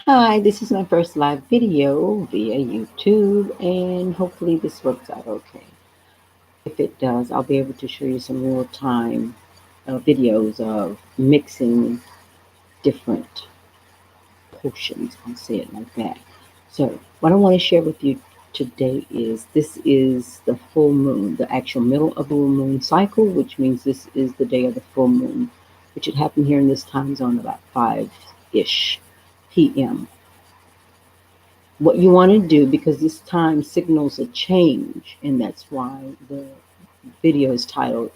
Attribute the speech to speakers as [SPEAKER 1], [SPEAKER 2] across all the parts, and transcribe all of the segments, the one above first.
[SPEAKER 1] Hi, this is my first live video via YouTube, and hopefully this works out okay. If it does, I'll be able to show you some real-time videos of mixing different potions. I'll say it like that. So, what I want to share with you today is this is the full moon, the actual middle of the full moon cycle, which means this is the day of the full moon, which had happened here in this time zone about 5-ish p.m. What you want to do, because this time signals a change, and that's why the video is titled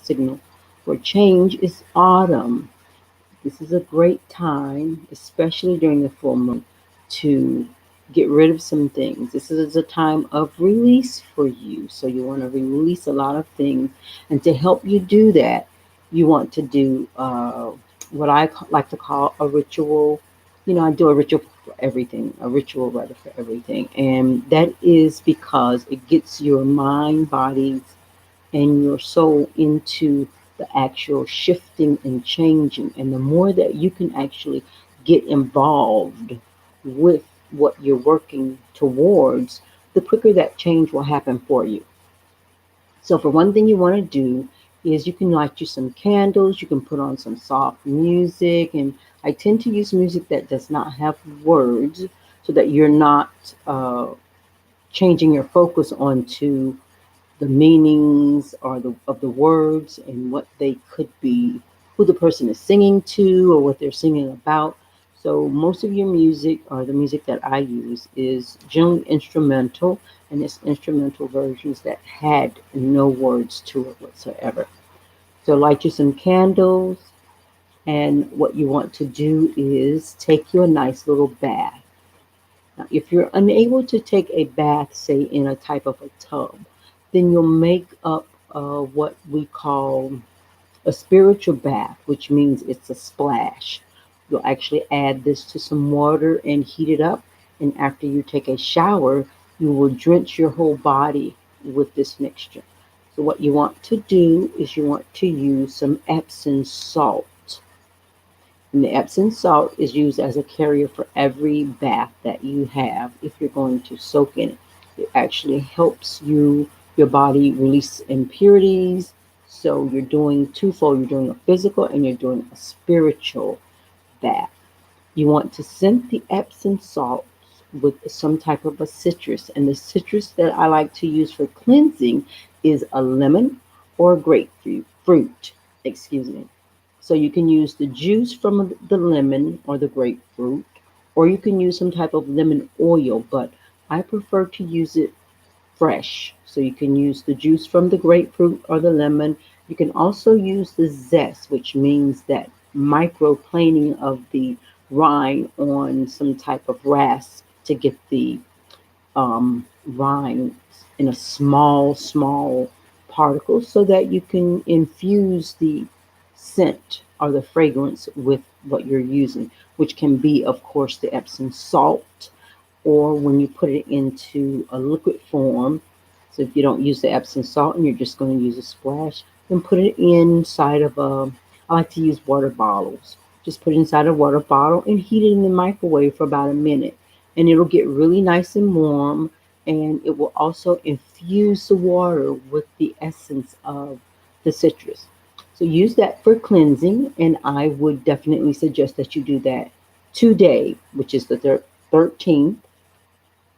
[SPEAKER 1] Signal for Change, is autumn. This is a great time, especially during the full moon, to get rid of some things. This is a time of release for you. So you want to release a lot of things. And to help you do that, you want to do what I like to call a ritual. I do a ritual for everything, a ritual rather for everything. And that is because it gets your mind, body, and your soul into the actual shifting and changing. And the more that you can actually get involved with what you're working towards, the quicker that change will happen for you. So, for one thing, you want to do is you can light you some candles, you can put on some soft music, and I tend to use music that does not have words so that you're not changing your focus onto the meanings or of the words and what they could be, who the person is singing to or what they're singing about. So most of your music, or the music that I use, is generally instrumental, and it's instrumental versions that had no words to it whatsoever. So light you some candles, and what you want to do is take you a nice little bath. Now, if you're unable to take a bath, say in a type of a tub, then you'll make up what we call a spiritual bath, which means it's a splash. You'll actually add this to some water and heat it up. And after you take a shower, you will drench your whole body with this mixture. So, what you want to do is you want to use some Epsom salt. And the Epsom salt is used as a carrier for every bath that you have if you're going to soak in it. It actually helps your body release impurities. So you're doing twofold. You're doing a physical and you're doing a spiritual bath. You want to scent the Epsom salts with some type of a citrus. And the citrus that I like to use for cleansing is a lemon or a grapefruit, excuse me. So you can use the juice from the lemon or the grapefruit, or you can use some type of lemon oil, but I prefer to use it fresh. So you can use the juice from the grapefruit or the lemon. You can also use the zest, which means that microplaning of the rind on some type of rasp to get the rind in a small particles so that you can infuse the scent or the fragrance with what you're using, which can be, of course, the Epsom salt, or when you put it into a liquid form. So if you don't use the Epsom salt and you're just going to use a splash, then put it inside of I like to use water bottles. Just put it inside a water bottle and heat it in the microwave for about a minute. And it'll get really nice and warm, and it will also infuse the water with the essence of the citrus. So use that for cleansing, and I would definitely suggest that you do that today, which is the 13th,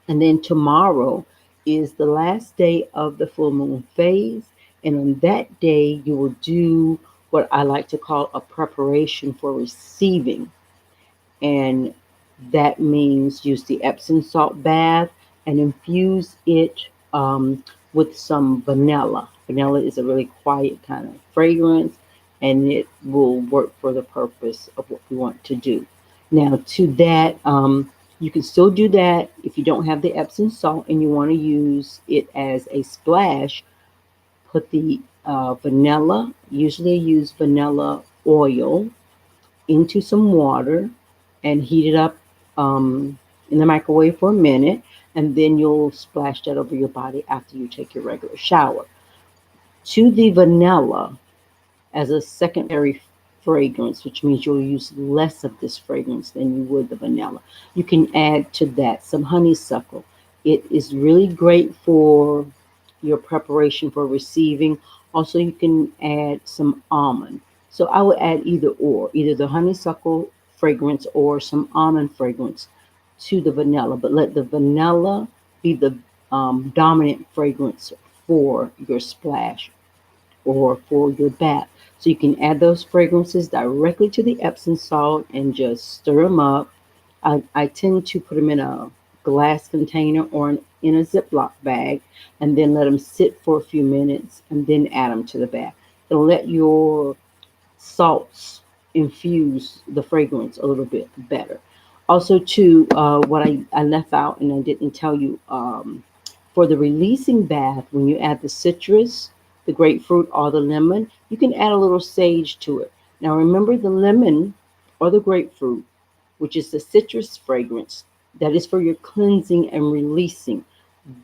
[SPEAKER 1] and then tomorrow is the last day of the full moon phase. And on that day, you will do what I like to call a preparation for receiving. And that means use the Epsom salt bath and infuse it with some vanilla. Vanilla is a really quiet kind of fragrance, and it will work for the purpose of what we want to do. Now, to that, you can still do that if you don't have the Epsom salt and you want to use it as a splash. Put the vanilla, usually I use vanilla oil, into some water and heat it up in the microwave for a minute, and then you'll splash that over your body after you take your regular shower. To the vanilla, as a secondary fragrance, which means you'll use less of this fragrance than you would the vanilla. You can add to that some honeysuckle. It is really great for your preparation for receiving. Also, you can add some almond. So I would add either the honeysuckle fragrance or some almond fragrance to the vanilla, but let the vanilla be the dominant fragrance for your splash or for your bath. So you can add those fragrances directly to the Epsom salt and just stir them up. I tend to put them in a glass container or in a Ziploc bag and then let them sit for a few minutes and then add them to the bath. It'll let your salts infuse the fragrance a little bit better. Also, too, what I left out and I didn't tell you, for the releasing bath, when you add the citrus, the grapefruit, or the lemon, you can add a little sage to it. Now, remember the lemon or the grapefruit, which is the citrus fragrance, that is for your cleansing and releasing.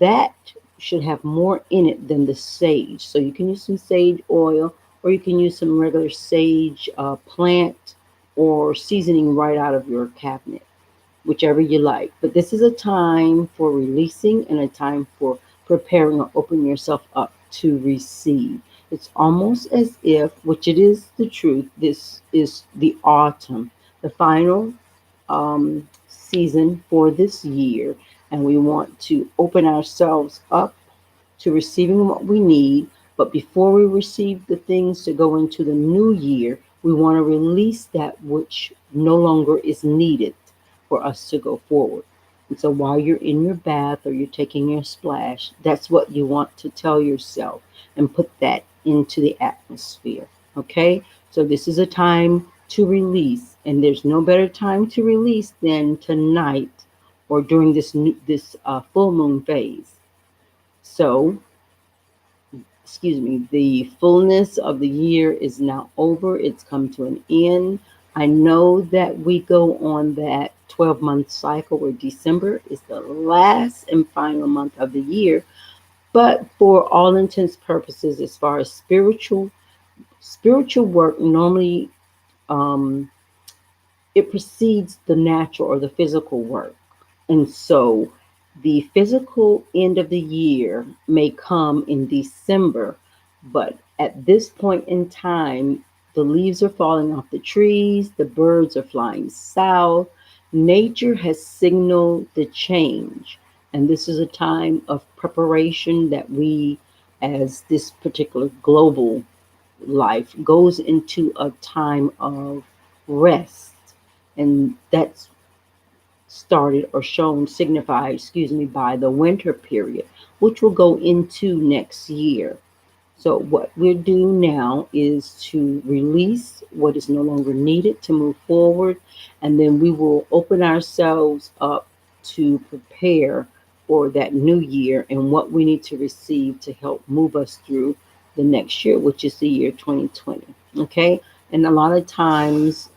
[SPEAKER 1] That should have more in it than the sage. So you can use some sage oil, or you can use some regular sage plant or seasoning right out of your cabinet, whichever you like. But this is a time for releasing and a time for preparing or opening yourself up to receive. It's almost as if, which it is the truth, this is the autumn, the final season for this year, and we want to open ourselves up to receiving what we need. But before we receive the things to go into the new year, we want to release that which no longer is needed for us to go forward. And so while you're in your bath or you're taking your splash, that's what you want to tell yourself and put that into the atmosphere. Okay? So this is a time to release, and there's no better time to release than tonight or during this full moon phase. So, excuse me, the fullness of the year is now over. It's come to an end. I know that we go on that 12-month cycle where December is the last and final month of the year. But for all intents purposes, as far as spiritual work, normally um, it precedes the natural or the physical work. And so the physical end of the year may come in December, but at this point in time, the leaves are falling off the trees, the birds are flying south. Nature has signaled the change. And this is a time of preparation that we, as this particular global life, goes into a time of rest. And that's started or shown, signified, excuse me, by the winter period, which will go into next year. So what we're doing now is to release what is no longer needed to move forward, and then we will open ourselves up to prepare for that new year and what we need to receive to help move us through the next year, which is the year 2020. Okay, and a lot of times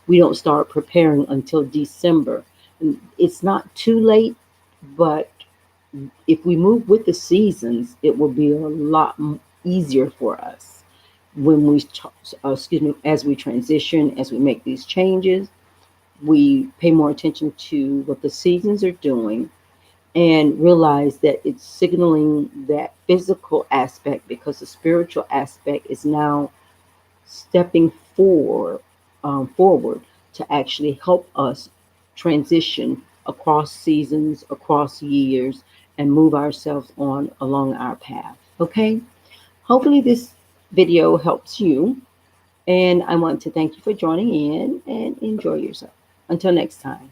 [SPEAKER 1] we don't start preparing until December. And it's not too late, but if we move with the seasons, it will be a lot easier for us when excuse me, as we transition, as we make these changes. We pay more attention to what the seasons are doing and realize that it's signaling that physical aspect because the spiritual aspect is now stepping forward to actually help us transition across seasons, across years, and move ourselves on along our path. Okay? Hopefully, this video helps you. And I want to thank you for joining in and enjoy yourself. Until next time.